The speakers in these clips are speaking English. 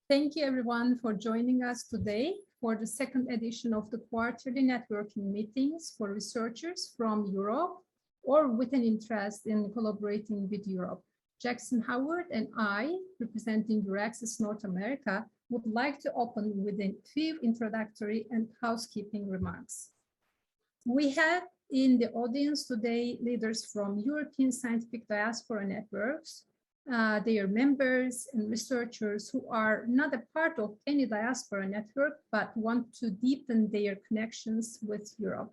Thank you everyone for joining us today for the second edition of the quarterly networking meetings for researchers from Europe or with an interest in collaborating with Europe. Jackson Howard and I, representing EURAXESS North America, would like to open with a few introductory and housekeeping remarks. We have in the audience today leaders from European scientific diaspora networks, their members and researchers who are not a part of any diaspora network, but want to deepen their connections with Europe.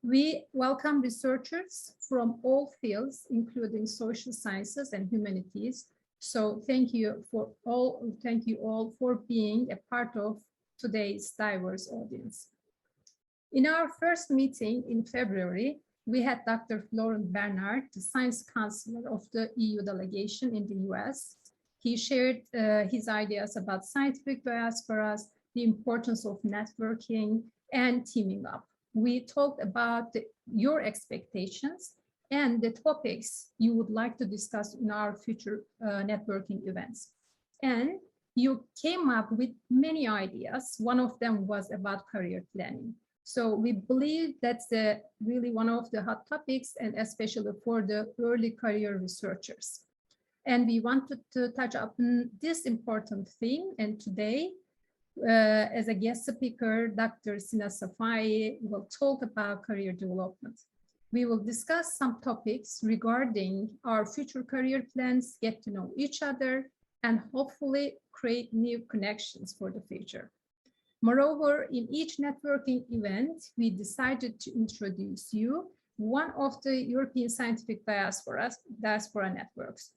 We welcome researchers from all fields, including social sciences and humanities. So thank you all for being a part of today's diverse audience. In our first meeting in February, we had Dr. Florent Bernard, the Science Counselor of the EU delegation in the US. He shared his ideas about scientific diasporas, the importance of networking and teaming up. We talked about your expectations and the topics you would like to discuss in our future networking events. And you came up with many ideas. One of them was about career planning. So we believe that's really one of the hot topics, and especially for the early career researchers. And we wanted to touch upon this important theme. And today, as a guest speaker, Dr. Sina Safayi will talk about career development. We will discuss some topics regarding our future career plans, get to know each other, and hopefully create new connections for the future. Moreover, in each networking event, we decided to introduce you one of the European scientific diaspora networks.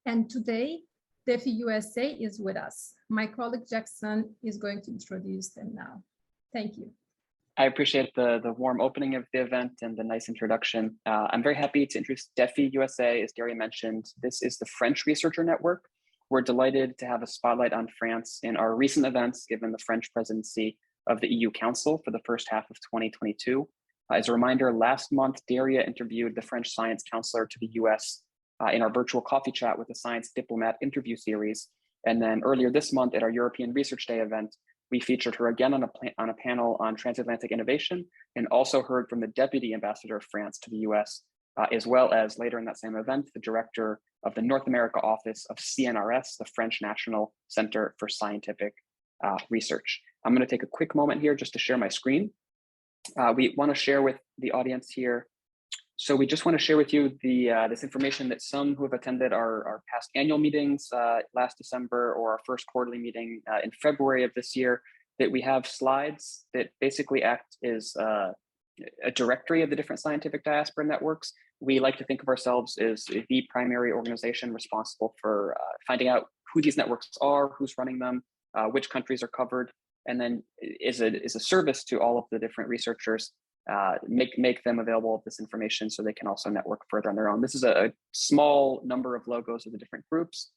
And today, DEFI USA is with us. My colleague Jackson is going to introduce them now. Thank you. I appreciate the warm opening of the event and the nice introduction. I'm very happy to introduce DEFI USA, as Daria mentioned. This is the French Researcher Network. We're delighted to have a spotlight on France in our recent events, given the French presidency of the EU Council for the first half of 2022. As a reminder, last month, Daria interviewed the French science counselor to the US in our virtual coffee chat with the Science Diplomat interview series. And then earlier this month at our European Research Day event, we featured her again on a panel on transatlantic innovation, and also heard from the Deputy Ambassador of France to the US, as well as later in that same event, the director of the North America office of CNRS, the French National Center for Scientific Research. I'm going to take a quick moment here just to share my screen. We want to share with the audience here. So we just want to share with you this information that some who have attended our past annual meetings last December, or our first quarterly meeting in February of this year, that we have slides that basically act as a directory of the different scientific diaspora networks. We like to think of ourselves as the primary organization responsible for finding out who these networks are, who's running them, which countries are covered, and then is a service to all of the different researchers, make them available of this information so they can also network further on their own. This is a small number of logos of the different groups.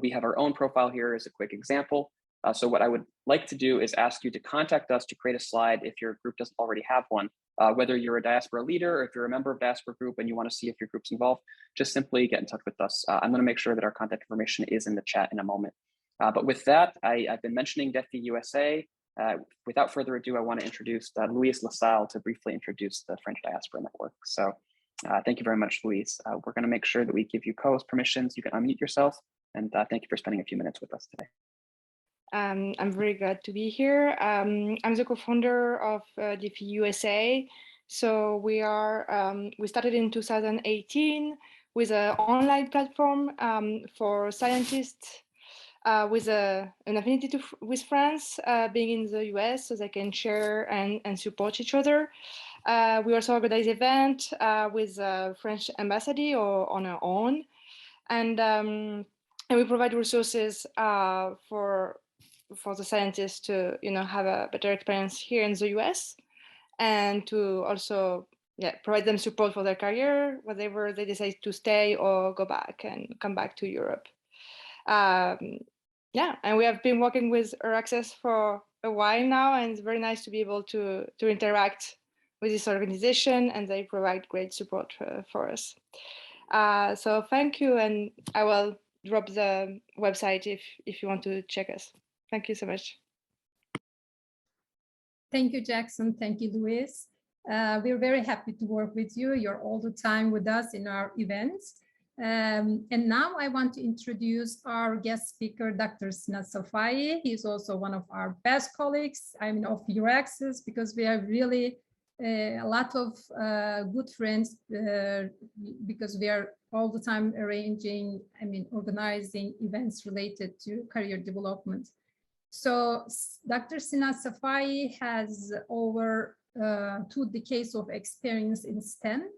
We have our own profile here as a quick example. So what I would like to do is ask you to contact us to create a slide if your group doesn't already have one. Whether you're a diaspora leader or if you're a member of a diaspora group and you want to see if your group's involved, just simply get in touch with us. I'm going to make sure that our contact information is in the chat in a moment. But with that, I've been mentioning DEFI USA. Without further ado, I want to introduce Louise Lassalle to briefly introduce the French Diaspora Network. So thank you very much, Louise. We're going to make sure that we give you co-host permissions. You can unmute yourself. And thank you for spending a few minutes with us today. I'm very glad to be here. I'm the co-founder of DEFI USA. So we started in 2018 with an online platform for scientists with an affinity with France, being in the US, so they can share and support each other. We also organize events with the French embassy or on our own, and we provide resources for the scientists to have a better experience here in the US, and to also provide them support for their career, whether they decide to stay or go back and come back to Europe. And we have been working with EURAXESS for a while now, and it's very nice to be able to interact with this organization, and they provide great support for us. So thank you, and I will drop the website if you want to check us. Thank you so much. Thank you, Jackson. Thank you, Luis. We're very happy to work with you. You're all the time with us in our events. And now I want to introduce our guest speaker, Dr. Sina Safayi. He's also one of our best colleagues, of EURAXESS, because we have really a lot of good friends because we are all the time organizing events related to career development. So Dr. Sina Safayi has over 2 decades of experience in STEM,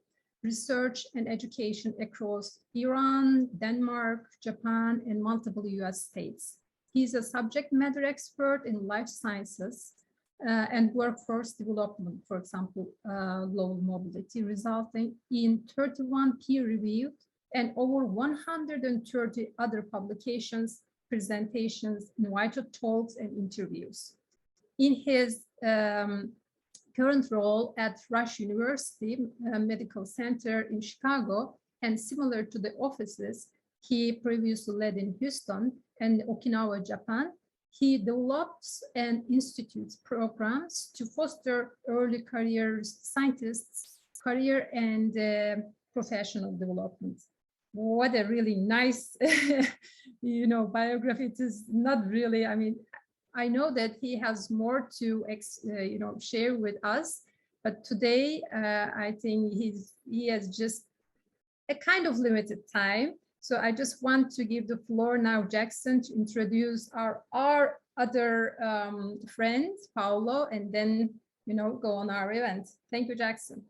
research and education across Iran, Denmark, Japan, and multiple US states. He's a subject matter expert in life sciences and workforce development, for example, global mobility, resulting in 31 peer-reviewed and over 130 other publications, presentations, invited talks, and interviews. In his current role at Rush University Medical Center in Chicago, and similar to the offices he previously led in Houston and Okinawa, Japan, he develops and institutes programs to foster early career scientists' career and professional development. What a really nice, biography. It is not really, I know that he has more to, share with us, but today I think he has just a kind of limited time. So I just want to give the floor now, Jackson, to introduce our other friend, Paolo, and then, go on our event. Thank you, Jackson.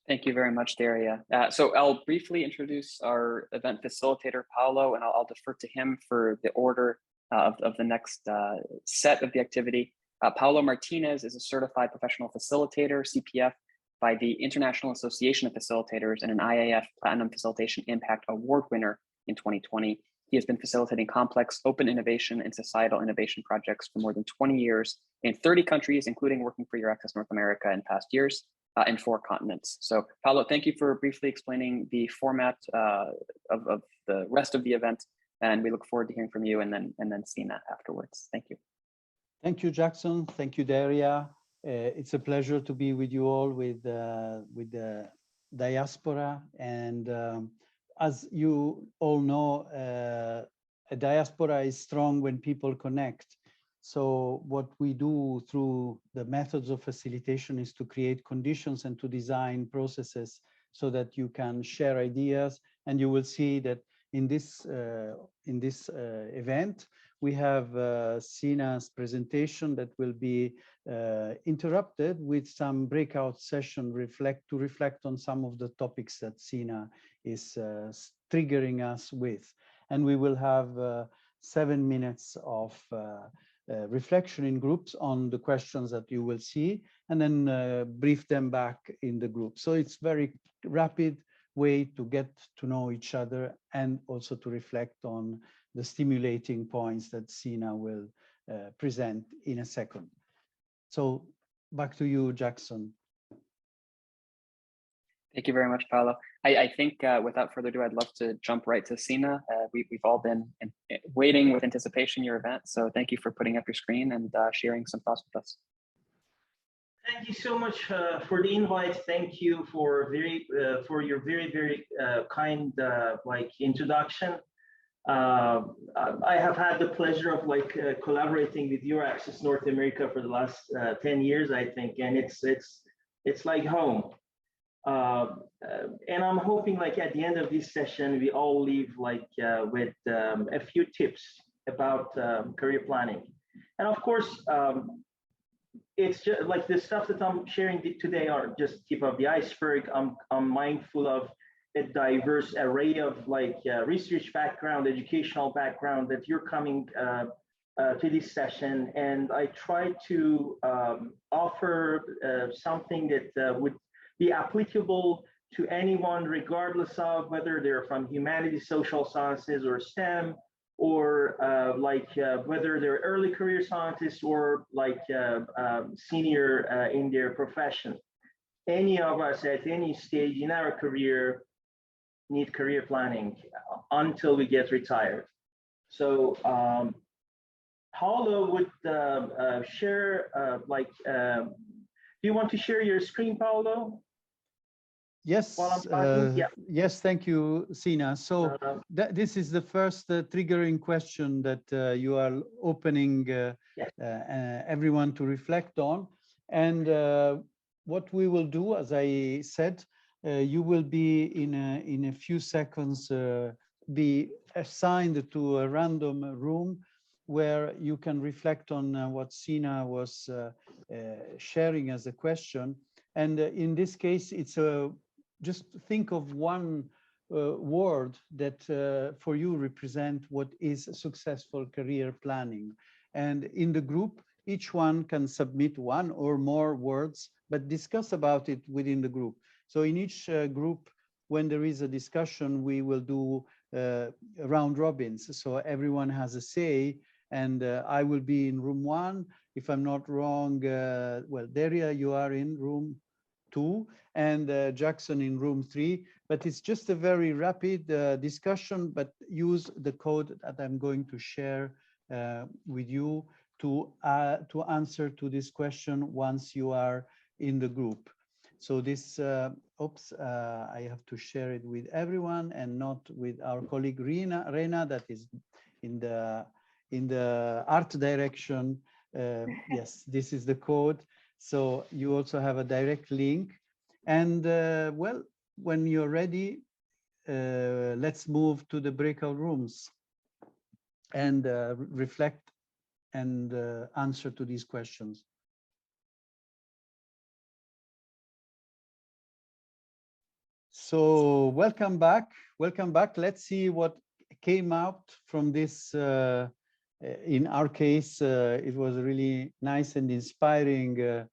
Thank you very much, Daria. So I'll briefly introduce our event facilitator, Paolo, and I'll defer to him for the order of the next set of the activity. Paolo Martinez is a certified professional facilitator, CPF, by the International Association of Facilitators and an IAF Platinum Facilitation Impact Award winner in 2020. He has been facilitating complex open innovation and societal innovation projects for more than 20 years in 30 countries, including working for EURAXESS North America in past years. And 4 continents. So Paolo, thank you for briefly explaining the format of the rest of the event, and we look forward to hearing from you and then Sina afterwards. Thank you. Thank you, Jackson. Thank you, Daria. It's a pleasure to be with you all with the diaspora. And as you all know, a diaspora is strong when people connect. So what we do through the methods of facilitation is to create conditions and to design processes so that you can share ideas. And you will see that in this event, we have Sina's presentation that will be interrupted with some breakout session to reflect on some of the topics that Sina is triggering us with. And we will have 7 minutes of reflection in groups on the questions that you will see, and then brief them back in the group. So it's very rapid way to get to know each other and also to reflect on the stimulating points that Sina will present in a second. So back to you, Jackson. Thank you very much, Paolo. I think without further ado, I'd love to jump right to Sina. We've all been waiting with anticipation your event. So thank you for putting up your screen and sharing some thoughts with us. Thank you so much for the invite. Thank you for your very kind introduction. I have had the pleasure of collaborating with EURAXESS North America for the last 10 years, I think, and it's like home. And I'm hoping at the end of this session, we all leave with a few tips about career planning. And of course, it's just the stuff that I'm sharing today are just tip of the iceberg. I'm mindful of a diverse array of research background, educational background that you're coming to this session. And I try to offer something that would be applicable to anyone, regardless of whether they're from humanities, social sciences, or STEM, or whether they're early career scientists or senior in their profession. Any of us at any stage in our career need career planning until we get retired. So Paulo would share, do you want to share your screen, Paulo? Yes, yes, thank you, Sina. So this is the first triggering question that you are opening everyone to reflect on. And what we will do, as I said, you will be in a few seconds be assigned to a random room where you can reflect on what Sina was sharing as a question. And in this case, it's a just think of one word that for you represent what is successful career planning. And in the group, each one can submit one or more words, but discuss about it within the group. So in each group, when there is a discussion, we will do round robins. So everyone has a say, and I will be in room 1. If I'm not wrong, well, Daria, you are in room 2, and Jackson in room 3, but it's just a very rapid discussion, but use the code that I'm going to share with you to answer to this question once you are in the group. So this, I have to share it with everyone and not with our colleague Rena that is in the art direction. Yes, this is the code. So you also have a direct link. And well, when you're ready, let's move to the breakout rooms and reflect and answer to these questions. So welcome back. Welcome back. Let's see what came out from this. In our case, it was really nice and inspiring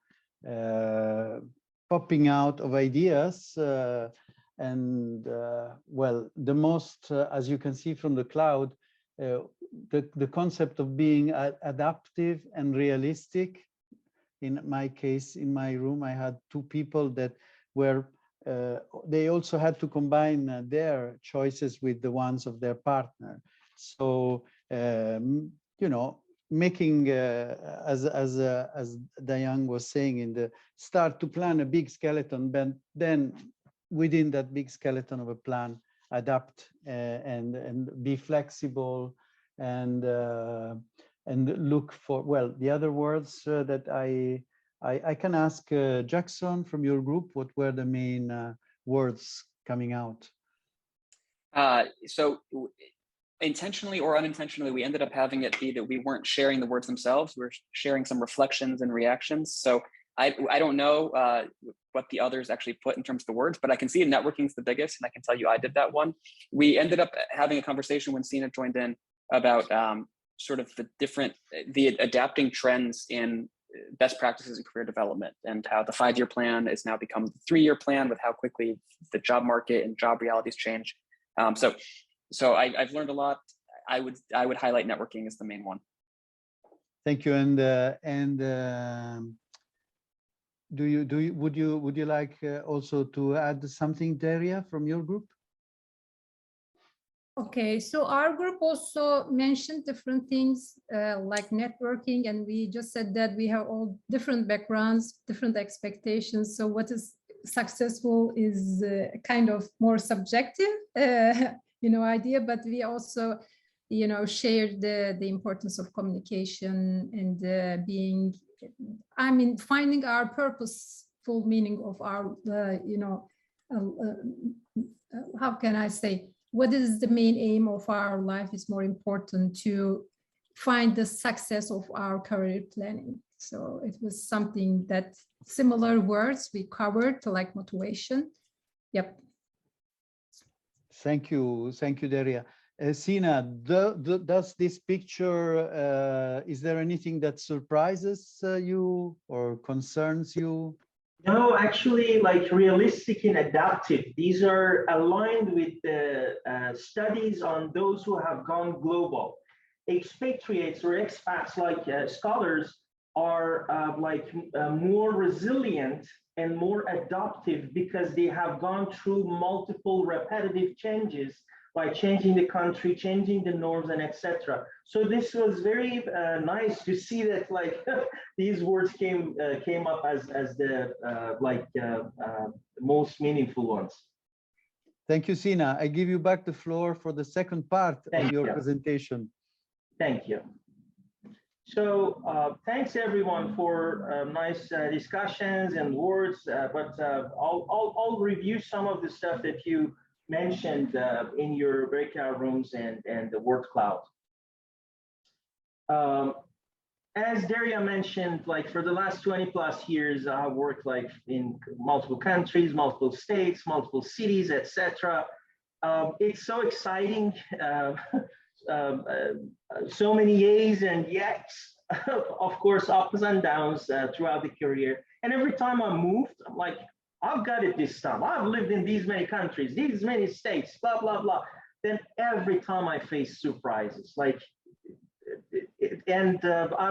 popping out of ideas. Well, the most, as you can see from the cloud, the concept of being adaptive and realistic. In my case, in my room, I had 2 people that were, they also had to combine their choices with the ones of their partner. So, you know, making, as Diane was saying in the start, to plan a big skeleton, but then within that big skeleton of a plan, adapt and be flexible and look for, well, the other words that I can ask Jackson from your group, what were the main words coming out? So intentionally or unintentionally, we ended up having it be that we weren't sharing the words themselves. We were sharing some reflections and reactions. So I don't know what the others actually put in terms of the words, but I can see networking is the biggest, and I can tell you I did that one. We ended up having a conversation when Sina joined in about sort of the adapting trends in best practices in career development, and how the 5-year plan has now become the 3-year plan with how quickly the job market and job realities change. So I've learned a lot. I would highlight networking as the main one. Thank you. And would you like also to add something, Daria, from your group? Okay, so our group also mentioned different things like networking, and we just said that we have all different backgrounds, different expectations. So what is successful is kind of more subjective, idea, but we also, shared the importance of communication and finding our purposeful meaning of our, how can I say, what is the main aim of our life is more important to find the success of our career planning. So it was something that similar words we covered, like motivation. Yep. Thank you, Daria. Sina, does this picture, is there anything that surprises you or concerns you? No, actually, like realistic and adaptive, these are aligned with the studies on those who have gone global. Expatriates or expats, like scholars, are more resilient and more adaptive because they have gone through multiple repetitive changes by changing the country, changing the norms, and etc. So this was very nice to see that these words came up as the most meaningful ones. Thank you, Sina. I give you back the floor for the second part of your presentation. Thank you. So thanks everyone for nice discussions and words, but I'll review some of the stuff that you mentioned in your breakout rooms and the word cloud. As Daria mentioned, for the last 20+ years, I've worked in multiple countries, multiple states, multiple cities, etc. It's so exciting. So many yays and yaks, of course, ups and downs throughout the career. And every time I moved, I'm like, I've got it this time. I've lived in these many countries, these many states, blah, blah, blah. Then every time I face surprises, I've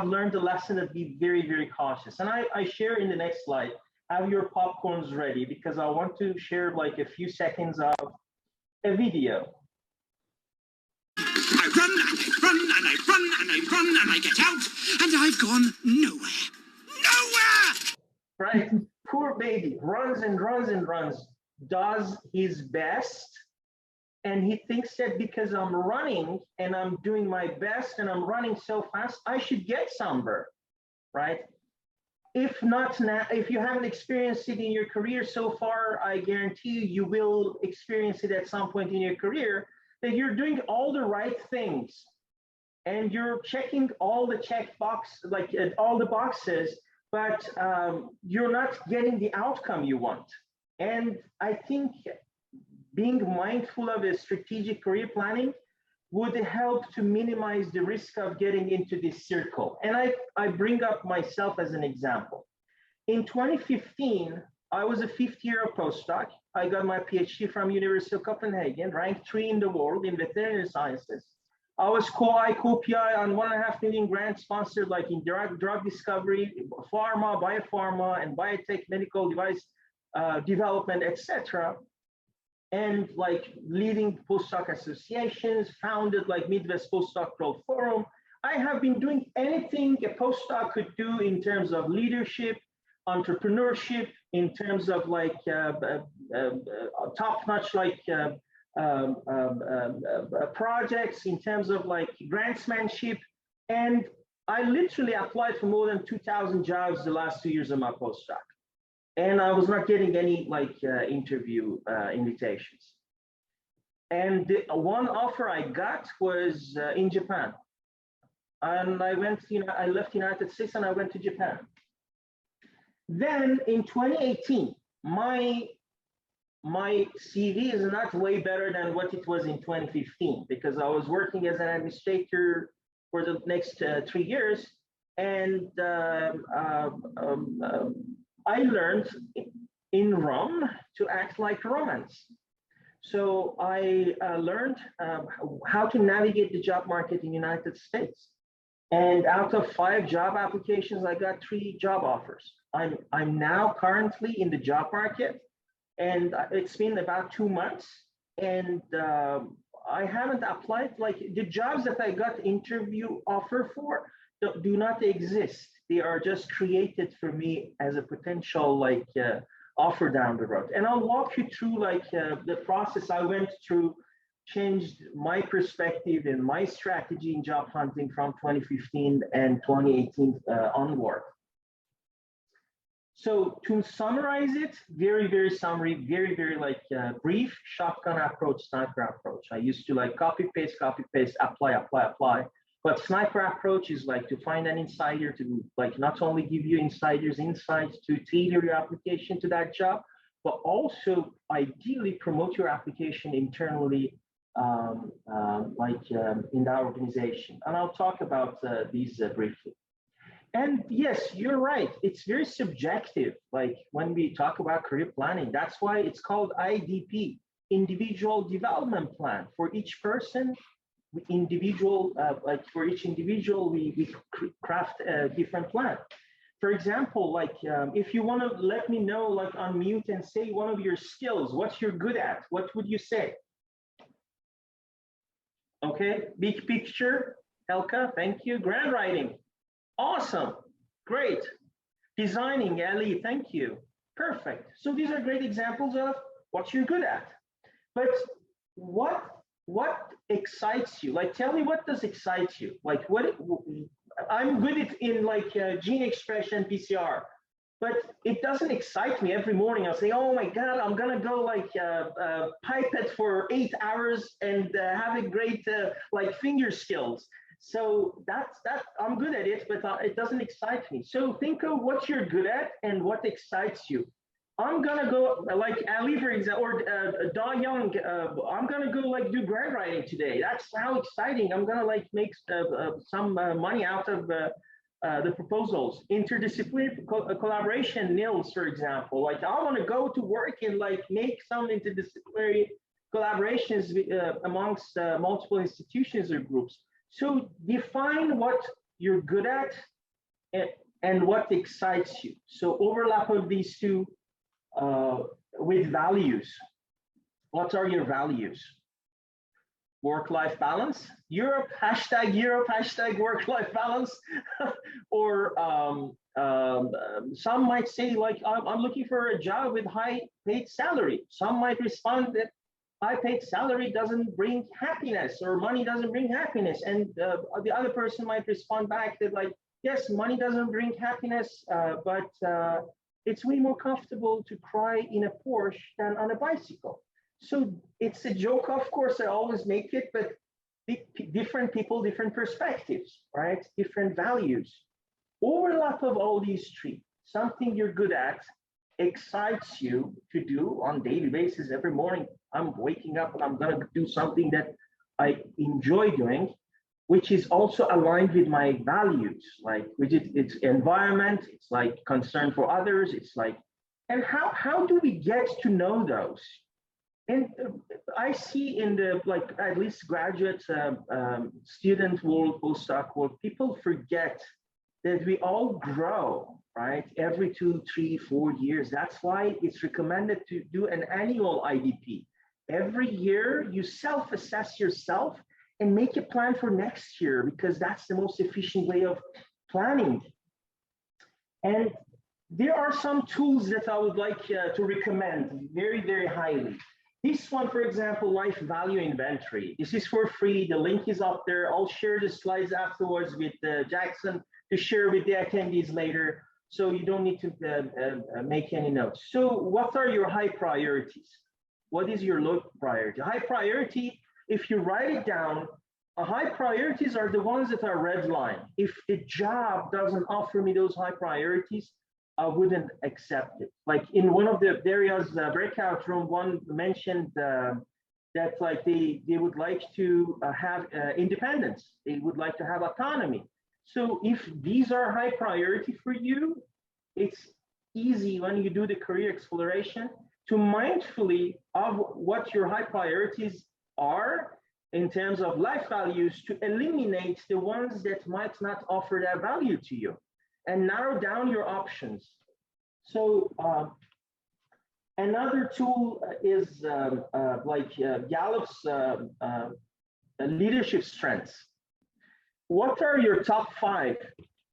learned the lesson to be very, very cautious. And I share in the next slide, have your popcorns ready, because I want to share a few seconds of a video. I run and I run and I run and I run and I get out and I've gone nowhere. Nowhere! Right? Poor baby runs and runs and runs, does his best, and he thinks that because I'm running and I'm doing my best and I'm running so fast, I should get somewhere, right? If not now, if you haven't experienced it in your career so far, I guarantee you will experience it at some point in your career, that you're doing all the right things and you're checking all the all the boxes, but you're not getting the outcome you want. And I think being mindful of a strategic career planning would help to minimize the risk of getting into this circle. And I bring up myself as an example. In 2015, I was a 5th year postdoc. I got my PhD from University of Copenhagen, ranked 3 in the world in veterinary sciences. I was co-PI on 1.5 million grants sponsored in drug discovery, pharma, biopharma, and biotech medical device development, etc. And leading postdoc associations, founded Midwest Postdoctoral Forum. I have been doing anything a postdoc could do in terms of leadership, entrepreneurship, in terms of top-notch projects, in terms of grantsmanship. And I literally applied for more than 2,000 jobs the last 2 years of my postdoc. And I was not getting any interview invitations. And the one offer I got was in Japan. And I left United States and I went to Japan. Then in 2018, my CV is not way better than what it was in 2015, because I was working as an administrator for the next 3 years. And I learned in Rome to act like Romans. So I learned how to navigate the job market in the United States. And out of 5 job applications, I got 3 job offers. I'm now currently in the job market, and it's been about 2 months. And I haven't applied, the jobs that I got interview offer for do not exist. They are just created for me as a potential offer down the road. And I'll walk you through the process I went through, changed my perspective and my strategy in job hunting from 2015 and 2018 onward. So to summarize it, very, very summary, very, very brief shotgun approach, sniper approach. I used to copy, paste, apply, apply, apply. But sniper approach is to find an insider to not only give you insiders insights to tailor your application to that job, but also ideally promote your application internally, in that organization. And I'll talk about these briefly. And yes, you're right. It's very subjective. When we talk about career planning, that's why it's called IDP, Individual Development Plan. For each person, individual, like for each individual, we craft a different plan. For example, like if you want to let me know, like unmute and say one of your skills, what you're good at, what would you say? Okay, big picture, Helka, thank you. Grant writing, awesome, great. Designing, Ali, thank you. Perfect. So these are great examples of what you're good at. But what excites you? Like, tell me what does excite you? Like, what I'm good at in like gene expression PCR, but it doesn't excite me every morning. I'll say, oh my God, I'm gonna go like pipette for 8 hours and have a great like finger skills. So that I'm good at it, but it doesn't excite me. So think of what you're good at and what excites you. I'm gonna go like Ali, for example, or Da Young. I'm gonna go like do grant writing today. That's how exciting! I'm gonna like make some money out of the proposals. Interdisciplinary collaboration, Nils, for example. Like I want to go to work and like make some interdisciplinary collaborations amongst multiple institutions or groups. So define what you're good at and what excites you. So overlap of these two with values. What are your values? Work-life balance? Europe, hashtag work-life balance. Or some might say like, I'm looking for a job with high paid salary. Some might respond that high paid salary doesn't bring happiness or money doesn't bring happiness. And the other person might respond back that like, yes, money doesn't bring happiness, but it's way more comfortable to cry in a Porsche than on a bicycle. So it's a joke, of course, I always make it, but different people, different perspectives, right? Different values. Overlap of all these three, something you're good at, excites you to do on a daily basis. Every morning I'm waking up and I'm gonna do something that I enjoy doing, which is also aligned with my values, like it's environment, it's like concern for others, it's like, and how do we get to know those? And I see in the like at least graduate student world, postdoc world, people forget that we all grow, right? Every 2, 3, 4 years. That's why it's recommended to do an annual IDP. Every year you self-assess yourself and make a plan for next year, because that's the most efficient way of planning. And there are some tools that I would like to recommend very, very highly. This one, for example, Life Value Inventory. This is for free. The link is up there. I'll share the slides afterwards with Jackson to share with the attendees later. So you don't need to make any notes. So what are your high priorities? What is your low priority? High priority, if you write it down, high priorities are the ones that are red line. If the job doesn't offer me those high priorities, I wouldn't accept it. Like in one of the areas, breakout room, one mentioned that like they would like to have independence. They would like to have autonomy. So if these are high priority for you, it's easy when you do the career exploration to mindfully of what your high priorities are in terms of life values, to eliminate the ones that might not offer that value to you and narrow down your options. So another tool is Gallup's leadership strengths. What are your top 5?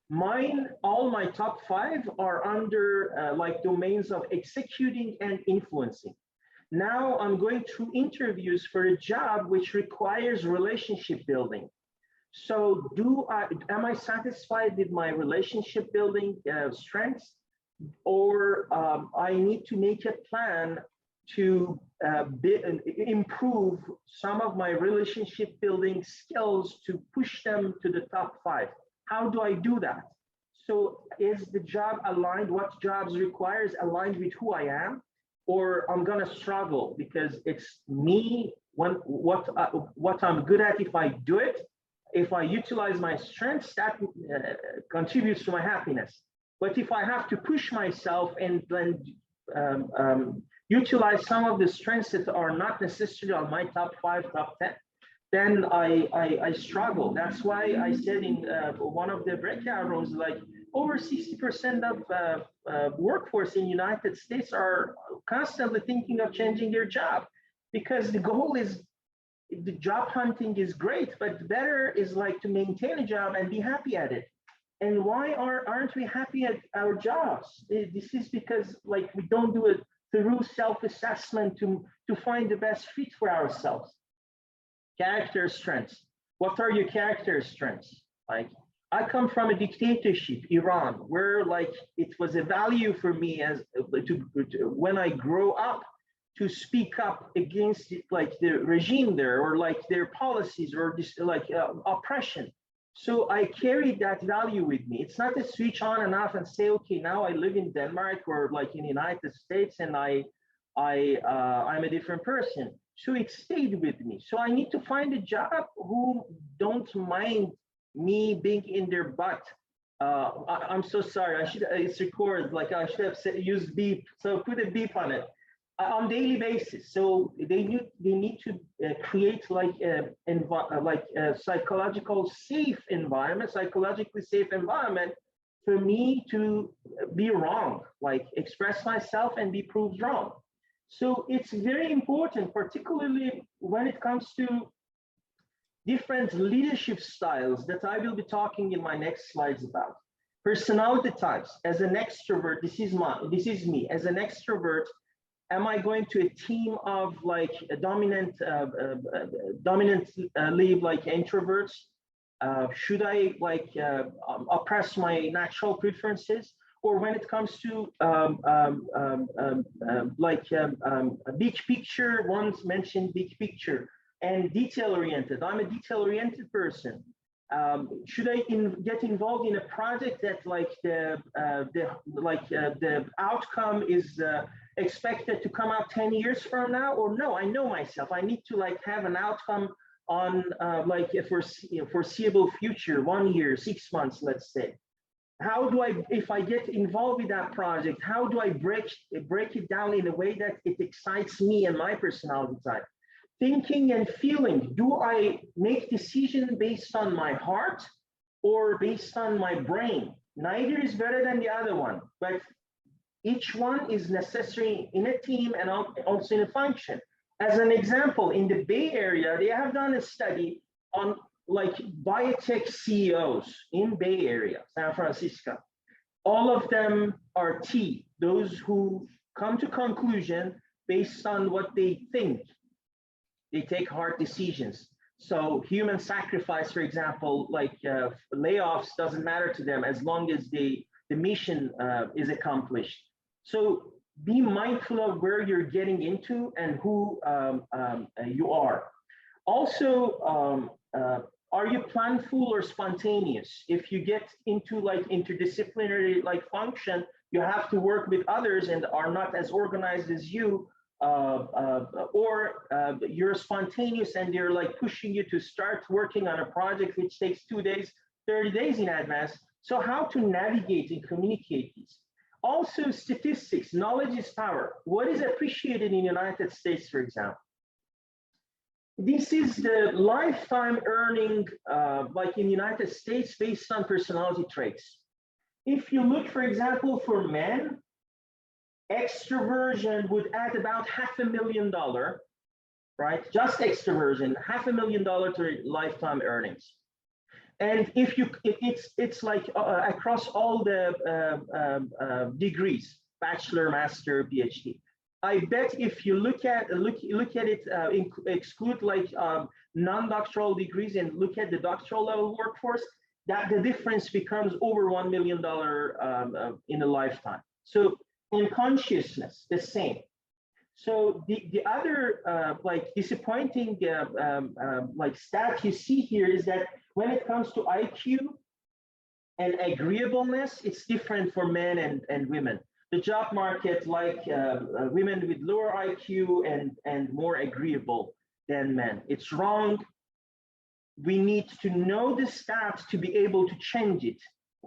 Mine, all my top 5 are under like domains of executing and influencing. Now I'm going through interviews for a job which requires relationship building. So am I satisfied with my relationship building strengths, or I need to make a plan to improve some of my relationship building skills to push them to the top 5? How do I do that? So is the job aligned? What jobs requires aligned with who I am? Or I'm gonna struggle because it's me, what I'm good at. If I do it, if I utilize my strengths, that contributes to my happiness. But if I have to push myself and then utilize some of the strengths that are not necessarily on my top 5, top 10, then I struggle. That's why I said in one of the breakout rooms, like over 60% of workforce in United States are constantly thinking of changing their job, because the goal is, the job hunting is great, but better is like to maintain a job and be happy at it. And why aren't we happy at our jobs? This is because like we don't do a thorough self-assessment to find the best fit for ourselves. Character strengths. What are your character strengths? Like, I come from a dictatorship, Iran, where like it was a value for me as when I grow up to speak up against it, like the regime there, or like their policies, or this like oppression. So I carried that value with me. It's not a switch on and off and say, okay, now I live in Denmark or like in the United States and I'm a different person. So it stayed with me. So I need to find a job who don't mind me being in their butt. I'm so sorry. It's recorded. Like I should have used beep. So put a beep on it on daily basis. So they need to create like a psychologically safe environment for me to be wrong, like express myself and be proved wrong. So it's very important, particularly when it comes to different leadership styles that I will be talking in my next slides about. Personality types. As an extrovert, this is me. As an extrovert, am I going to a team of like a dominantly like introverts? Should I like oppress my natural preferences? Or when it comes to big picture, once mentioned big picture and detail-oriented. I'm a detail-oriented person. Should I get involved in a project that like the outcome is expected to come out 10 years from now, or no? I know myself. I need to like have an outcome on like a foreseeable future, 1 year, 6 months, let's say. How do I, if I get involved with that project, how do I break it down in a way that it excites me and my personality type? Thinking and feeling, do I make decisions based on my heart or based on my brain? Neither is better than the other one, but each one is necessary in a team and also in a function. As an example, in the Bay Area, they have done a study on like biotech CEOs in Bay Area, San Francisco. All of them are T, those who come to conclusion based on what they think. They take hard decisions. So human sacrifice, for example, like layoffs doesn't matter to them as long as the mission is accomplished. So be mindful of where you're getting into and who you are. Also, are you planful or spontaneous? If you get into like interdisciplinary like function, you have to work with others and are not as organized as you, or you're spontaneous and they're like pushing you to start working on a project which takes 2 days, 30 days in advance. So how to navigate and communicate these. Also statistics, knowledge is power. What is appreciated in the United States, for example? This is the lifetime earning, like in the United States, based on personality traits. If you look, for example, for men, extroversion would add about $500,000, right? Just extroversion, $500,000 to lifetime earnings. And if you, it's like across all the degrees, bachelor, master, PhD. I bet if you look at it, exclude like non-doctoral degrees and look at the doctoral level workforce, that the difference becomes over $1 million in a lifetime. So in consciousness, the same. So the other like disappointing like stat you see here is that when it comes to IQ and agreeableness, it's different for men and women. The job market, like women with lower IQ and more agreeable than men. It's wrong. We need to know the stats to be able to change it.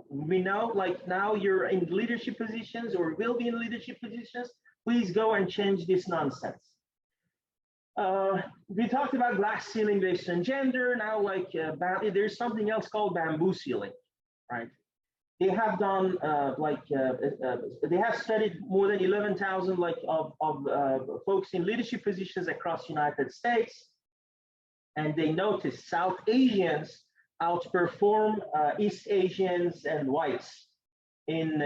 We know, like now you're in leadership positions or will be in leadership positions. Please go and change this nonsense. We talked about glass ceiling based on gender. Now, like there's something else called bamboo ceiling, right? They have done they have studied more than 11,000 folks in leadership positions across the United States, and they noticed South Asians outperform East Asians and whites in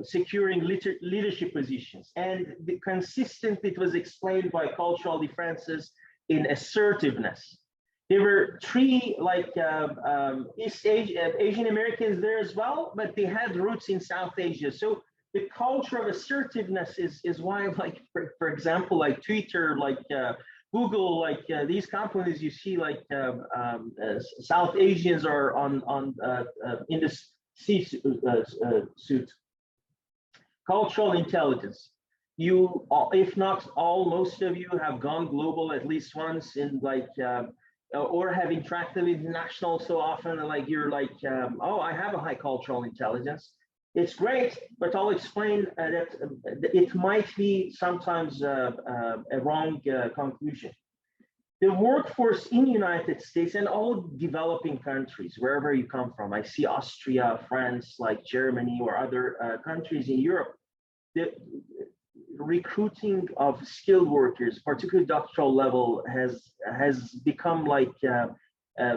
securing leadership positions. And consistently, it was explained by cultural differences in assertiveness. There were three Asian Americans there as well, but they had roots in South Asia. So the culture of assertiveness is why, like, for example, like Twitter, Google, these companies, you see South Asians are in the C-suite. Cultural intelligence. You, if not all, most of you have gone global at least once in or have interacted with international so often, and you're oh, I have a high cultural intelligence. It's great, but I'll explain that it might be sometimes a wrong conclusion. The workforce in the United States and all developing countries, wherever you come from, I see Austria, France, like Germany or other countries in Europe, the recruiting of skilled workers, particularly doctoral level, has become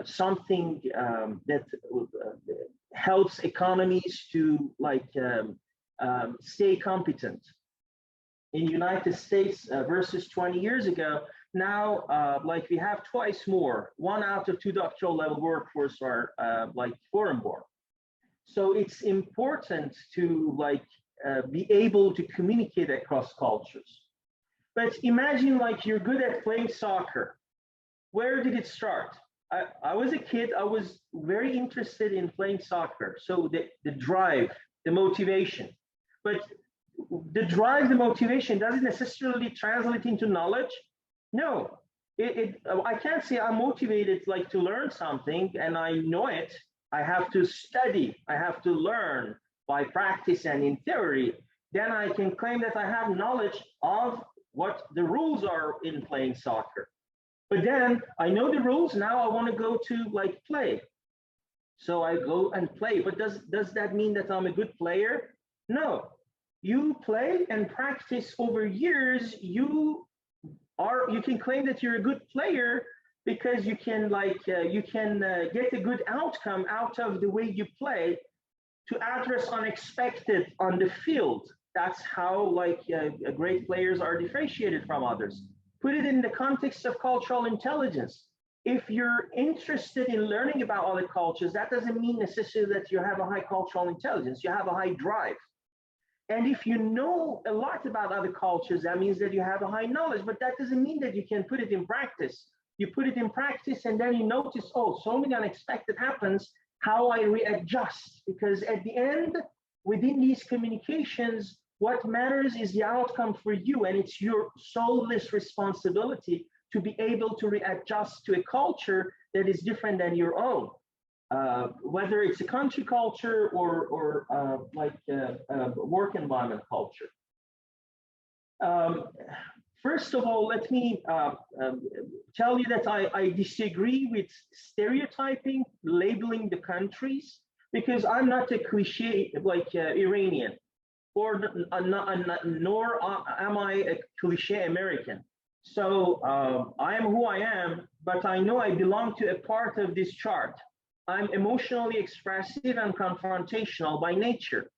something that helps economies to stay competent. In the United States versus 20 years ago, now we have twice more. 1 out of 2 doctoral level workforce are foreign born. So it's important to be able to communicate across cultures. But imagine you're good at playing soccer. Where did it start? I was a kid, I was very interested in playing soccer. So the drive, the motivation. But the drive, the motivation doesn't necessarily translate into knowledge. No, I can't say I'm motivated to learn something and I know it. I have to study, I have to learn by practice and in theory. Then I can claim that I have knowledge of what the rules are in playing soccer. But then I know the rules, now I want to go to play. So I go and play, but does that mean that I'm a good player? No, you play and practice over years. You can claim that you're a good player because you can get a good outcome out of the way you play to address unexpected on the field. That's how great players are differentiated from others. Put it in the context of cultural intelligence. If you're interested in learning about other cultures, that doesn't mean necessarily that you have a high cultural intelligence. You have a high drive. And if you know a lot about other cultures, that means that you have a high knowledge, but that doesn't mean that you can put it in practice. You put it in practice and then you notice, oh, something unexpected happens, how I readjust. Because at the end, within these communications, what matters is the outcome for you, and it's your soulless responsibility to be able to readjust to a culture that is different than your own. Whether it's a country culture or work environment culture. First of all, let me tell you that I disagree with stereotyping, labeling the countries, because I'm not a cliche Iranian, nor am I a cliche American. So I am who I am, but I know I belong to a part of this chart. I'm emotionally expressive and confrontational by nature,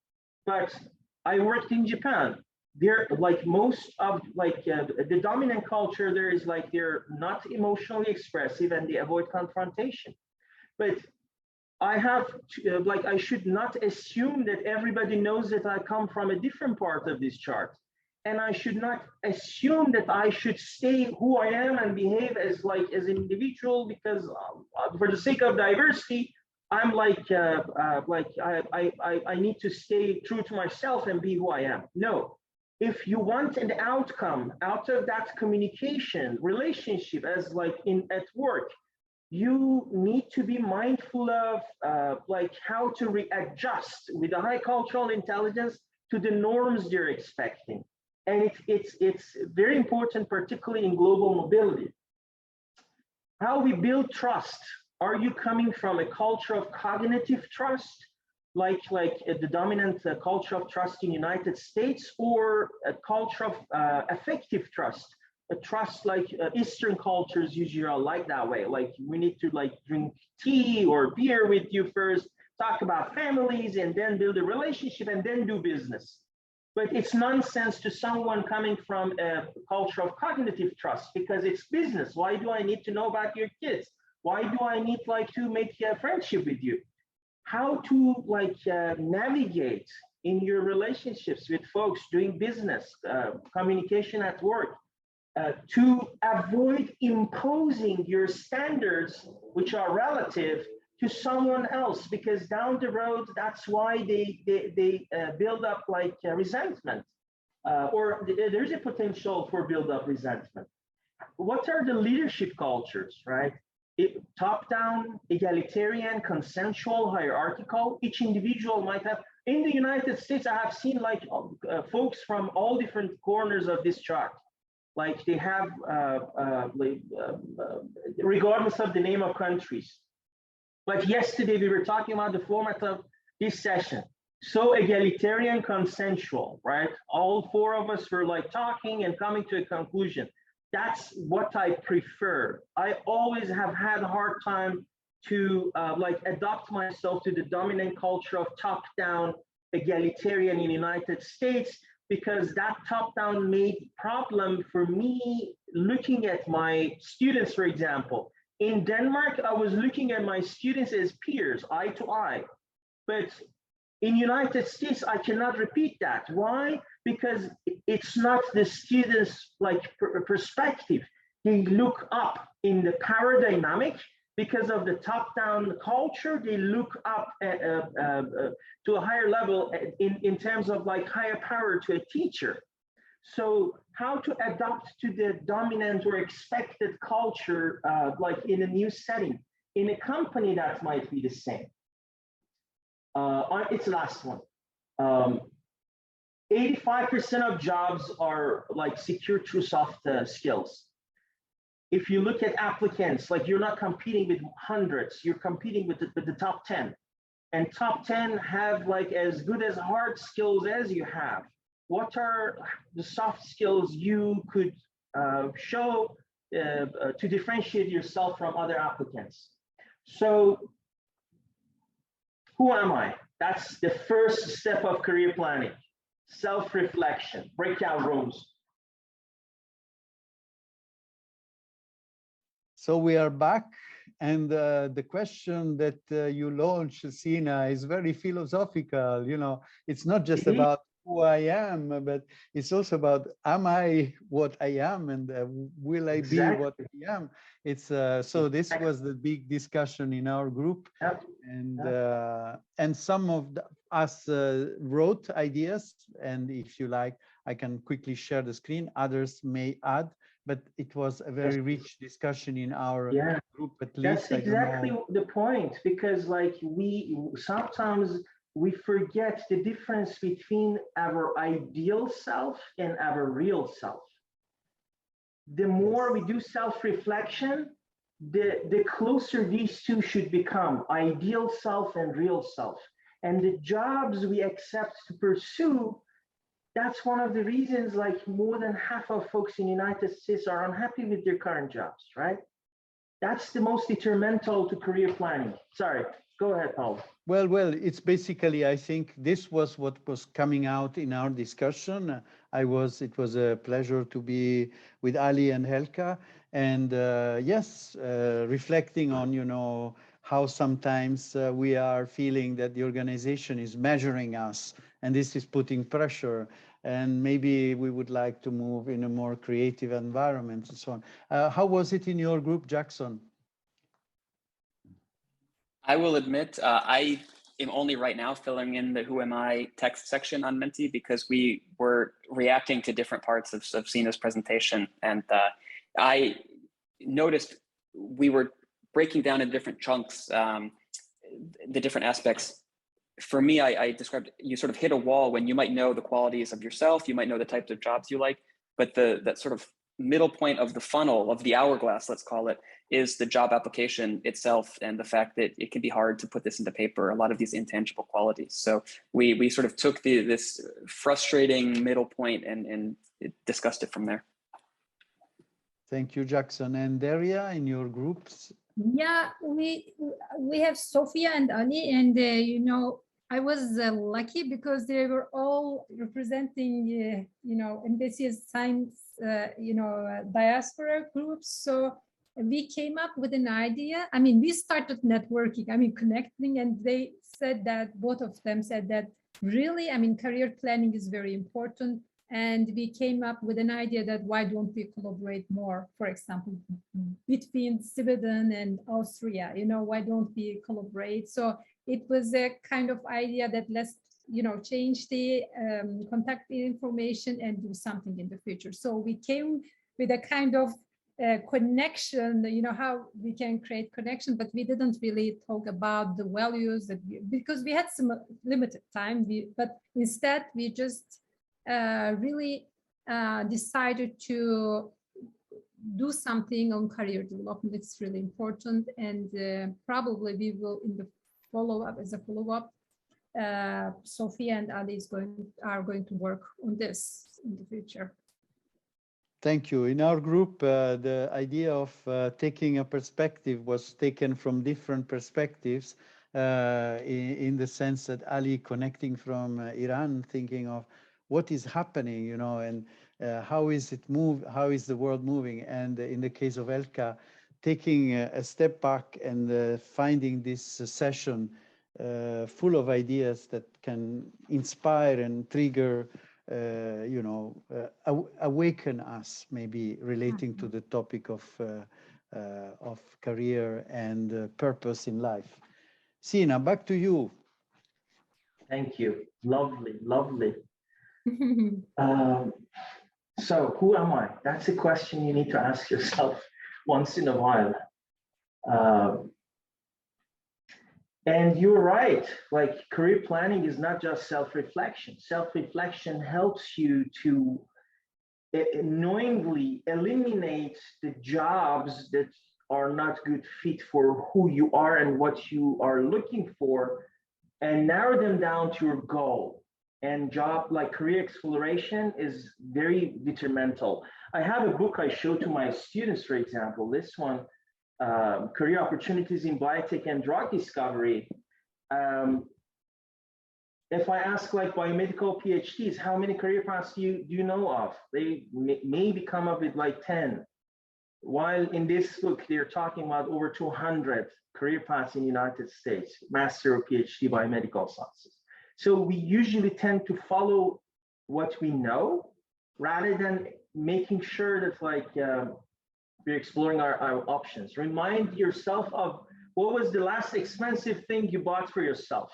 but I worked in Japan. They're most of the dominant culture there is they're not emotionally expressive and they avoid confrontation. But I have to, I should not assume that everybody knows that I come from a different part of this chart. And I should not assume that I should stay who I am and behave as an individual because for the sake of diversity, I'm I need to stay true to myself and be who I am. No, if you want an outcome out of that communication relationship as at work, you need to be mindful of how to readjust with a high cultural intelligence to the norms they're expecting. And it's very important, particularly in global mobility. How we build trust. Are you coming from a culture of cognitive trust, like the dominant culture of trust in the United States, or a culture of affective trust? A trust like Eastern cultures usually are like that way. Like we need to like drink tea or beer with you first, talk about families, and then build a relationship and then do business. But it's nonsense to someone coming from a culture of cognitive trust, because it's business. Why do I need to know about your kids? Why do I need like to make a friendship with you? How to like navigate in your relationships with folks doing business, communication at work, to avoid imposing your standards, which are relative, to someone else, because down the road, that's why they build up like resentment, or there's a potential for build up resentment. What are the leadership cultures, right? Top-down, egalitarian, consensual, hierarchical. Each individual might have. In the United States, I have seen like folks from all different corners of this chart. Like they have, regardless of the name of countries. Like yesterday, we were talking about the format of this session. So egalitarian, consensual, right? All four of us were like talking and coming to a conclusion. That's what I prefer. I always have had a hard time to like adopt myself to the dominant culture of top-down egalitarian in the United States, because that top-down made problem for me looking at my students, for example. In Denmark, I was looking at my students as peers, eye to eye. But in United States, I cannot repeat that. Why? Because it's not the students' like perspective. They look up in the power dynamic. Because of the top-down culture, they look up to a higher level in terms of like higher power to a teacher. So how to adapt to the dominant or expected culture, like in a new setting, in a company that might be the same. It's the last one. 85% of jobs are like secured through soft skills. If you look at applicants, like you're not competing with hundreds, you're competing with the top 10. And top 10 have like as good as hard skills as you have. What are the soft skills you could show to differentiate yourself from other applicants? So who am I? That's the first step of career planning. Self-reflection, breakout rooms. So we are back, and the question that you launched, Sina, is very philosophical. You know, it's not just about who I am, but it's also about, am I what I am, and will I be what I am? It's so this was the big discussion in our group, and some of us wrote ideas, and if you like, I can quickly share the screen. Others may add. But it was a very rich discussion in our group, at least. That's exactly the point, because like sometimes we forget the difference between our ideal self and our real self. The more we do self-reflection, the closer these two should become, ideal self and real self. And the jobs we accept to pursue, that's one of the reasons like more than half of folks in the United States are unhappy with their current jobs, right? That's the most detrimental to career planning. Sorry, go ahead, Paul. Well, it's basically, I think this was what was coming out in our discussion. It was a pleasure to be with Ali and Helka. And yes, reflecting on, you know, how sometimes we are feeling that the organization is measuring us, and this is putting pressure, and maybe we would like to move in a more creative environment and so on. How was it in your group, Jackson? I will admit, I am only right now filling in the Who Am I text section on Menti, because we were reacting to different parts of Sina's presentation. And I noticed we were breaking down in different chunks, the different aspects. for me, I described, you sort of hit a wall when you might know the qualities of yourself, you might know the types of jobs you like, but that sort of middle point of the funnel, of the hourglass, let's call it, is the job application itself, and the fact that it can be hard to put this into paper, a lot of these intangible qualities. So we sort of took this frustrating middle point and discussed it from there. Thank you, Jackson. And Daria, in your groups? Yeah, we have Sophia and Ali, and you know, I was lucky because they were all representing, you know, ambitious science, you know, diaspora groups. So we came up with an idea. I mean, we started networking, I mean, connecting, and they said that, both of them said that really, I mean, career planning is very important. And we came up with an idea that why don't we collaborate more, for example, between Sweden and Austria, you know, why don't we collaborate? So it was a kind of idea that let's, you know, change the contact information and do something in the future. So we came with a kind of connection, you know, how we can create connection, but we didn't really talk about the values that because we had some limited time, but instead we just really decided to do something on career development. It's really important, and probably we will, in the follow-up, as a follow-up, Sophia and Ali are going to work on this in the future. Thank you. In our group, the idea of taking a perspective was taken from different perspectives, in the sense that Ali, connecting from Iran, thinking of what is happening, you know, and how is the world moving? And in the case of Elka, taking a step back and finding this session full of ideas that can inspire and trigger, you know, awaken us, maybe relating to the topic of career and purpose in life. Sina, back to you. Thank you. Lovely, lovely. So who am I? That's a question you need to ask yourself once in a while. And you're right, like career planning is not just self-reflection. Self-reflection helps you to knowingly eliminate the jobs that are not good fit for who you are and what you are looking for, and narrow them down to your goal. And job, like career exploration, is very detrimental. I have a book I show to my students, for example, this one, Career Opportunities in Biotech and Drug Discovery. If I ask like biomedical PhDs, how many career paths do you know of? They maybe come up with like 10. While in this book, they're talking about over 200 career paths in the United States, master or PhD biomedical sciences. So we usually tend to follow what we know rather than making sure that like we're exploring our options. Remind yourself of what was the last expensive thing you bought for yourself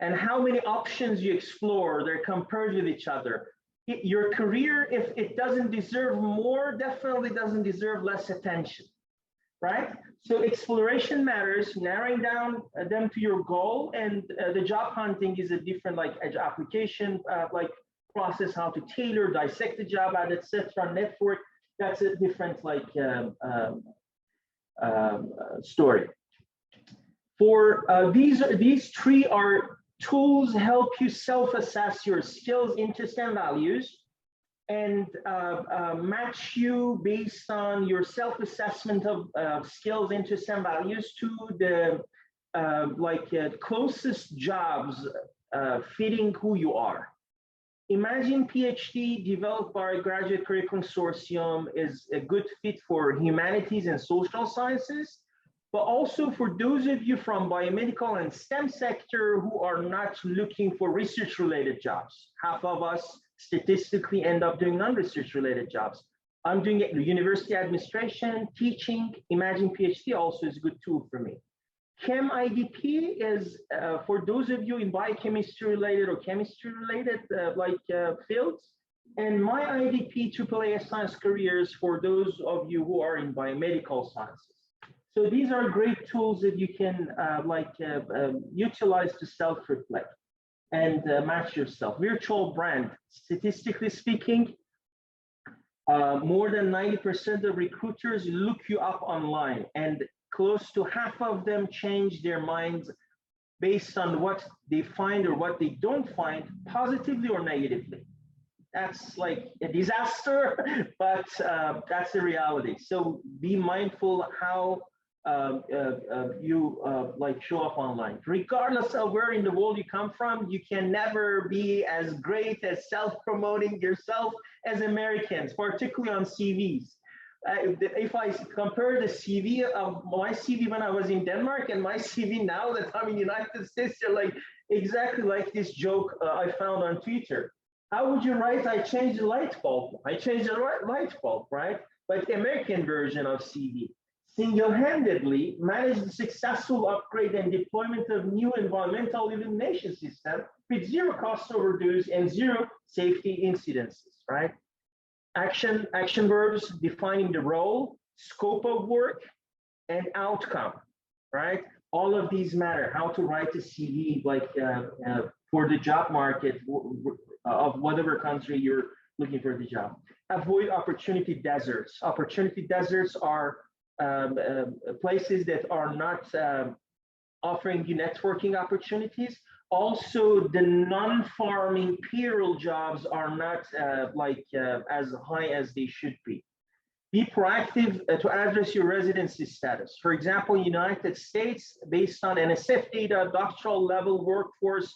and how many options you explore. They're compared with each other. Your career, if it doesn't deserve more, definitely doesn't deserve less attention, right? So exploration matters, narrowing down them to your goal, and the job hunting is a different like application like process, how to tailor, dissect the job ad, etc. Network, that's a different like story. For these three are tools help you self-assess your skills, interests, and values, and match you based on your self-assessment of skills, interests, and values to the closest jobs fitting who you are. Imagine PhD developed by a graduate career consortium is a good fit for humanities and social sciences, but also for those of you from biomedical and STEM sector who are not looking for research-related jobs. Half of us statistically end up doing non-research related jobs. I'm doing university administration, teaching. Imagine PhD also is a good tool for me. Chem IDP is for those of you in biochemistry related or chemistry related fields. And my IDP AAA science careers for those of you who are in biomedical sciences. So these are great tools that you can utilize to self-reflect and match yourself. Virtual brand, statistically speaking, more than 90% of recruiters look you up online, and close to half of them change their minds based on what they find or what they don't find, positively or negatively. That's like a disaster, but that's the reality. So be mindful how you show up online. Regardless of where in the world you come from, you can never be as great as self-promoting yourself as Americans, particularly on CVs. If I compare the CV of my CV when I was in Denmark and my CV now that I'm in the United States, they're like exactly like this joke I found on Twitter. How would you write, I changed the light bulb? I changed the light bulb, right? Like the American version of CV. Single-handedly managed the successful upgrade and deployment of new environmental illumination system with zero cost overdues and zero safety incidences, right? Action verbs defining the role, scope of work, and outcome, right? All of these matter. How to write a CV for the job market of whatever country you're looking for the job. Avoid opportunity deserts. Opportunity deserts are places that are not offering you networking opportunities. Also, the non-farming payroll jobs are not as high as they should be. Be proactive to address your residency status. For example, United States, based on NSF data, doctoral level workforce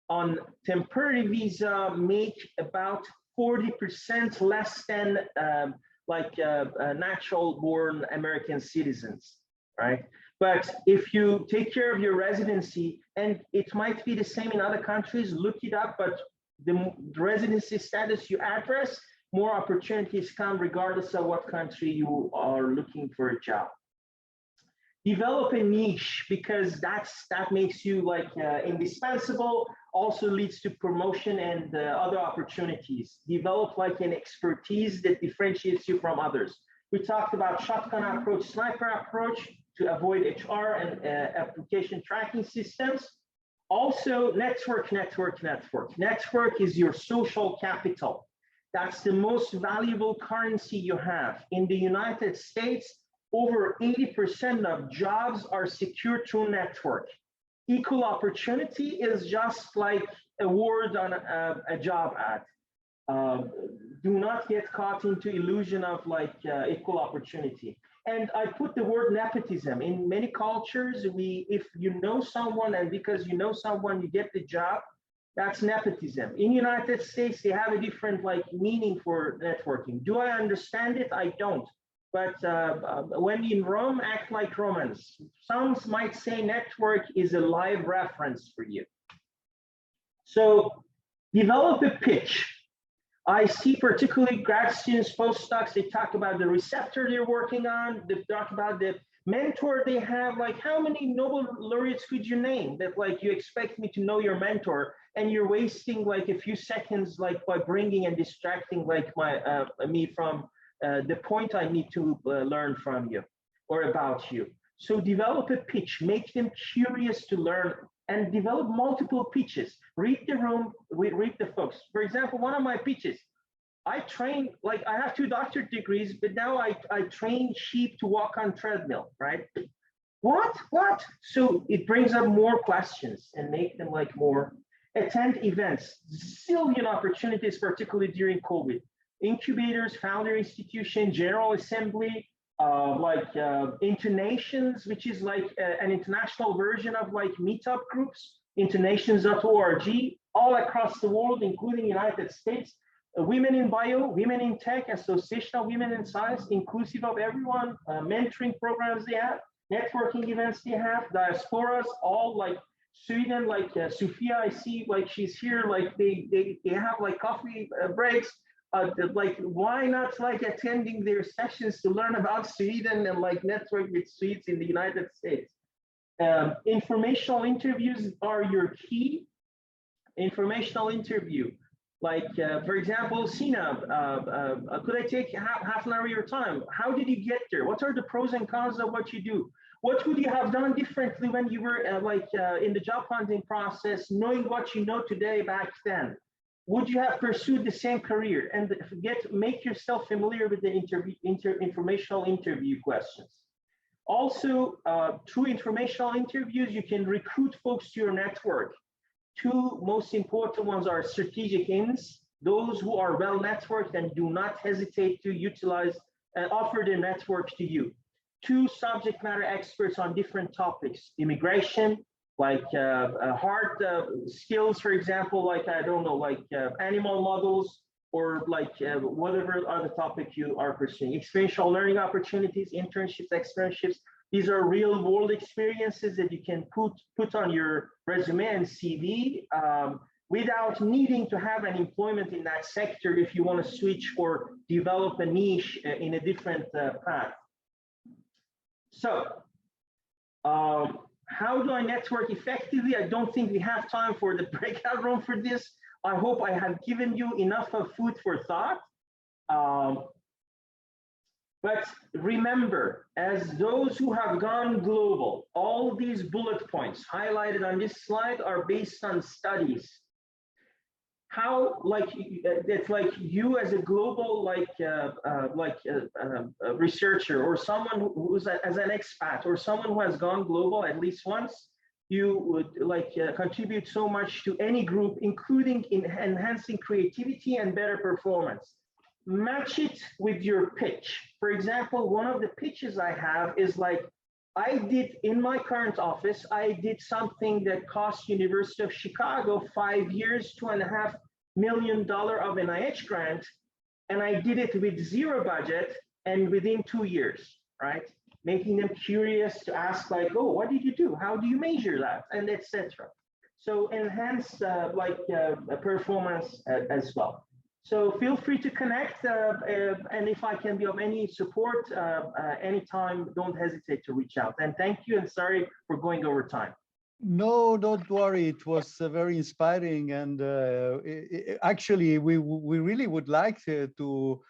on temporary visa make about 40% less than natural born American citizens, right? But if you take care of your residency, and it might be the same in other countries, look it up, but the residency status you address, more opportunities come regardless of what country you are looking for a job. Develop a niche, because that makes you indispensable, also leads to promotion and other opportunities. Develop an expertise that differentiates you from others. We talked about shotgun approach, sniper approach to avoid HR and application tracking systems. Also, network. Network is your social capital. That's the most valuable currency you have. In the United States, over 80% of jobs are secured through network. Equal opportunity is just like a word on a job ad. Do not get caught into illusion of equal opportunity. And I put the word nepotism. In many cultures, if you know someone and because you know someone, you get the job, that's nepotism. In United States, they have a different meaning for networking. Do I understand it? I don't. But when in Rome, act like Romans. Some might say network is a live reference for you. So develop a pitch. I see particularly grad students, postdocs, they talk about the receptor they're working on, they talk about the mentor they have, how many Nobel laureates could you name that you expect me to know your mentor, and you're wasting a few seconds by bringing and distracting me from the point I need to learn from you or about you. So develop a pitch, make them curious to learn, and develop multiple pitches. Read the room, read the folks. For example, one of my pitches, I train, I have 2 doctorate degrees, but now I train sheep to walk on treadmill, right? What? So it brings up more questions and make them more. Attend events, zillion opportunities, particularly during COVID. Incubators, founder institution, general assembly, Internations, which is an international version of meetup groups, internations.org, all across the world, including United States. Women in bio, women in tech, association of women in science, inclusive of everyone, mentoring programs they have, networking events they have, diasporas, all Sweden, Sofia, I see she's here, they have coffee breaks. Why not attending their sessions to learn about Sweden and network with Swedes in the United States? Informational interviews are your key. Informational interview, for example, Sina, could I take half an hour of your time? How did you get there? What are the pros and cons of what you do? What would you have done differently when you were in the job hunting process, knowing what you know today back then? Would you have pursued the same career? And make yourself familiar with the informational interview questions. Also, through informational interviews, you can recruit folks to your network. Two most important ones are strategic ins, those who are well networked and do not hesitate to utilize and offer their network to you. Two subject matter experts on different topics, immigration, like hard skills, for example, like, I don't know, like animal models, or like whatever other topic you are pursuing. Experiential learning opportunities, internships, externships. These are real world experiences that you can put on your resume and CV without needing to have an employment in that sector if you want to switch or develop a niche in a different path. So, how do I network effectively? I don't think we have time for the breakout room for this. I hope I have given you enough of food for thought. But remember, as those who have gone global, all these bullet points highlighted on this slide are based on studies. How, like, it's like you as a global, researcher, or someone who's as an expat, or someone who has gone global at least once, you would contribute so much to any group, including in enhancing creativity and better performance. Match it with your pitch. For example, one of the pitches I have is like, I did in my current office, I did something that cost University of Chicago 5 years, $2.5 million of NIH grant, and I did it with zero budget and within 2 years, right? Making them curious to ask, like, oh, what did you do? How do you measure that? And etc. So enhance performance as well. So feel free to connect, and if I can be of any support anytime, don't hesitate to reach out. And thank you, and sorry for going over time. No, don't worry. It was very inspiring, and actually, we really would like to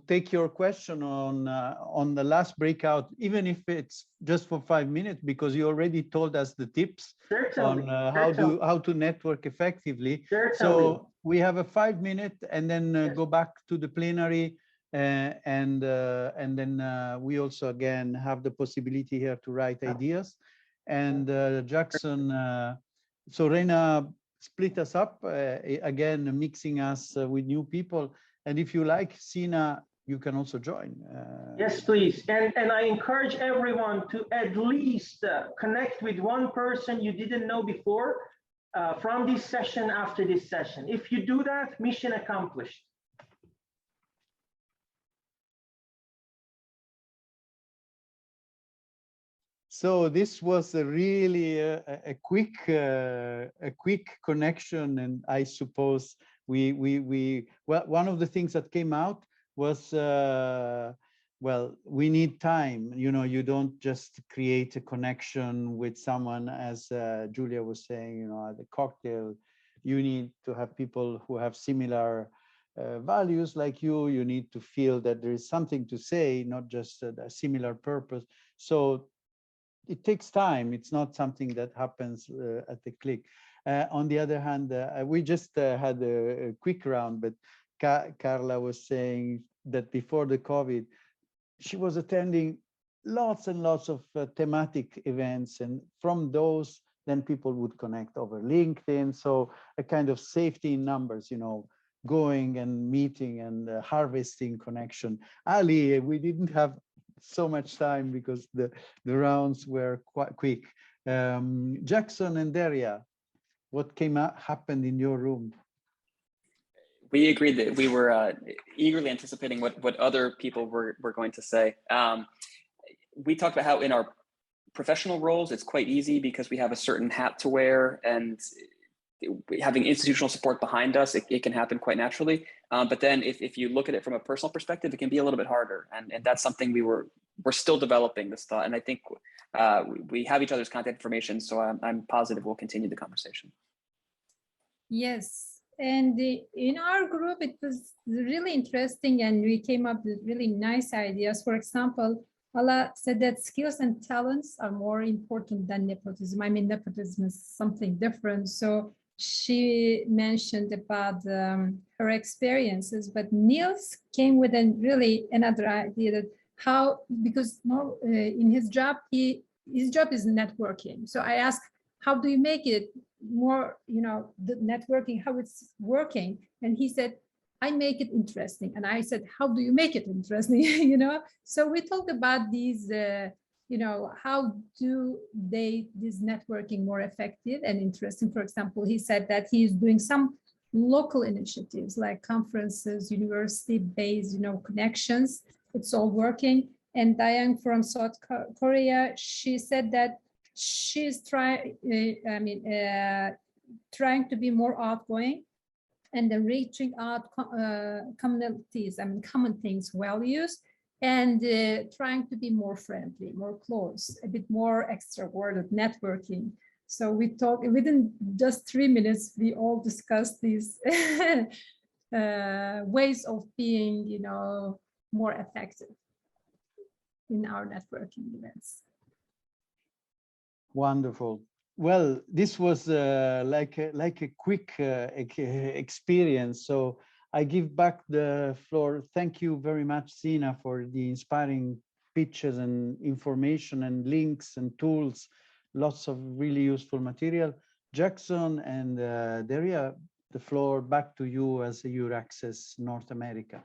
take your question on the last breakout, even if it's just for 5 minutes, because you already told us the tips. Certainly. On how to network effectively. Certainly. So we have a 5 minute, and then yes, go back to the plenary, and then we also again have the possibility here to write ideas. And Jackson, so Reina split us up again, mixing us with new people. And if you like, Sina, you can also join. Yes, please. And I encourage everyone to at least connect with one person you didn't know before from this session after this session. If you do that, mission accomplished. So this was a really a quick connection, and I suppose well, one of the things that came out was well, we need time. You know, you don't just create a connection with someone, as Julia was saying, you know, at the cocktail. You need to have people who have similar values like you. You need to feel that there is something to say, not just a similar purpose. So it takes time. It's not something that happens at the click. On the other hand, we just had a quick round, but Carla was saying that before the COVID, she was attending lots and lots of thematic events, and from those, then people would connect over LinkedIn. So a kind of safety in numbers, you know, going and meeting and harvesting connection. Ali, we didn't have so much time because the rounds were quite quick. Jackson and Daria, what happened in your room? We agreed that we were eagerly anticipating what other people were going to say. We talked about how in our professional roles, it's quite easy because we have a certain hat to wear, and having institutional support behind us, it can happen quite naturally. But then if you look at it from a personal perspective, it can be a little bit harder. And that's something we're still developing this thought. And I think we have each other's contact information, so I'm positive we'll continue the conversation. Yes, and in our group, it was really interesting, and we came up with really nice ideas. For example, Ala said that skills and talents are more important than nepotism. I mean, nepotism is something different. So she mentioned about her experiences, but Niels came with really another idea that how, because in his job, his job is networking. So I asked, how do you make it more, the networking, how it's working? And he said, I make it interesting. And I said, how do you make it interesting? So we talked about these, how do this networking more effective and interesting? For example, he said that he is doing some local initiatives like conferences, university-based, connections. It's all working. And Diane from South Korea, she said that she's trying to be more outgoing and then reaching out communities, common things, values, and trying to be more friendly, more close, a bit more extroverted, networking. So we talked within just 3 minutes, we all discussed these ways of being, more effective in our networking events. Wonderful. Well, this was like a quick experience. So I give back the floor. Thank you very much, Sina, for the inspiring pictures and information and links and tools. Lots of really useful material. Jackson and Daria, the floor back to you as EURAXESS North America.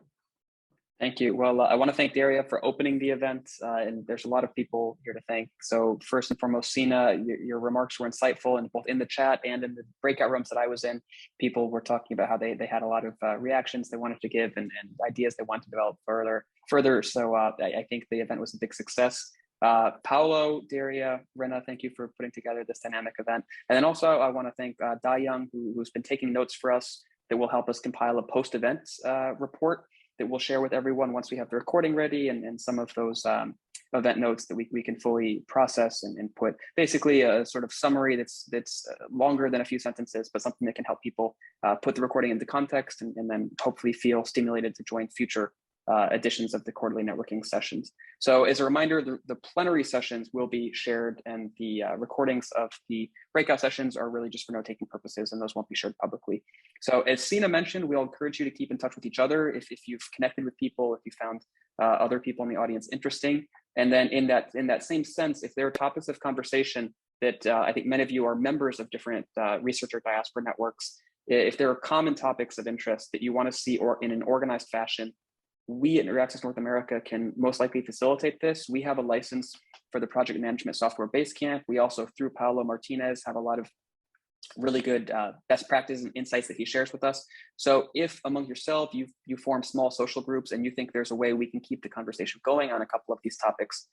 Thank you. Well, I want to thank Daria for opening the event, and there's a lot of people here to thank. So first and foremost, Sina, your remarks were insightful, and both in the chat and in the breakout rooms that I was in, people were talking about how they had a lot of reactions they wanted to give and ideas they wanted to develop further. So I think the event was a big success. Paolo, Daria, Rena, thank you for putting together this dynamic event. And then also I want to thank Young, who's been taking notes for us that will help us compile a post-event report that we'll share with everyone once we have the recording ready and some of those event notes that we can fully process and put basically a sort of summary that's longer than a few sentences, but something that can help people put the recording into context and then hopefully feel stimulated to join future editions of the quarterly networking sessions. So as a reminder, the plenary sessions will be shared and the recordings of the breakout sessions are really just for note-taking purposes, and those won't be shared publicly. So as Sina mentioned, we'll encourage you to keep in touch with each other if you've connected with people, if you found other people in the audience interesting. And then in that same sense, if there are topics of conversation that I think many of you are members of different researcher diaspora networks, if there are common topics of interest that you want to see or in an organized fashion, we at EURAXESS North America can most likely facilitate this. We have a license for the project management software Basecamp. We also, through Paolo Martinez, have a lot of really good best practices and insights that he shares with us. So if among yourself, you form small social groups and you think there's a way we can keep the conversation going on a couple of these topics,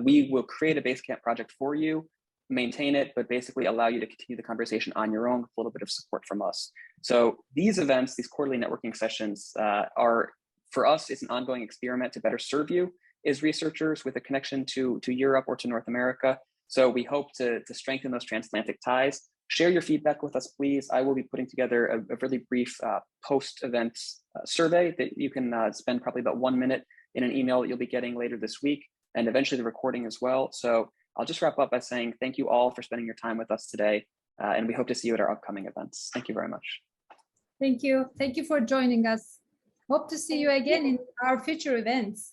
we will create a Basecamp project for you, maintain it, but basically allow you to continue the conversation on your own with a little bit of support from us. So these events, these quarterly networking sessions are, for us, it's an ongoing experiment to better serve you as researchers with a connection to Europe or to North America. So we hope to strengthen those transatlantic ties. Share your feedback with us, please. I will be putting together a really brief post-event survey that you can spend probably about 1 minute in an email that you'll be getting later this week, and eventually the recording as well. So I'll just wrap up by saying thank you all for spending your time with us today, and we hope to see you at our upcoming events. Thank you very much. Thank you. Thank you for joining us. Hope to see you again in our future events.